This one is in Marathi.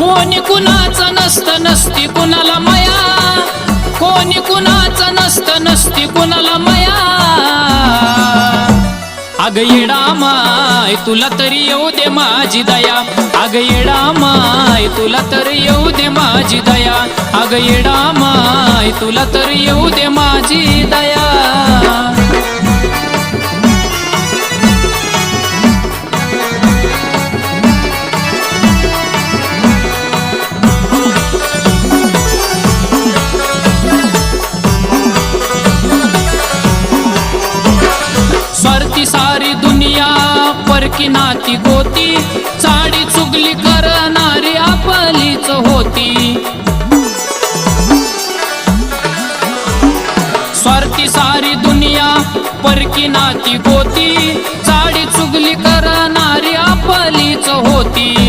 कोणी कुणाचं नसतं नसती कुणाला माया, कोणी कुणाचं नसतं नसती कुणाला माया। अग येडा माय तुला तरी येऊ दे माझी दया, अग येडा माय तुला तरी येऊ दे माझी दया, अग येडा माय तुला तरी येऊ दे माझी दया। स्वार्थी सारी दुनिया परकी नाती गोती, चाडी चुगली करणारी आपलीच होती। स्वार्थी सारी दुनिया परकी नाती गोती, चाडी चुगली करणारी आपलीच होती।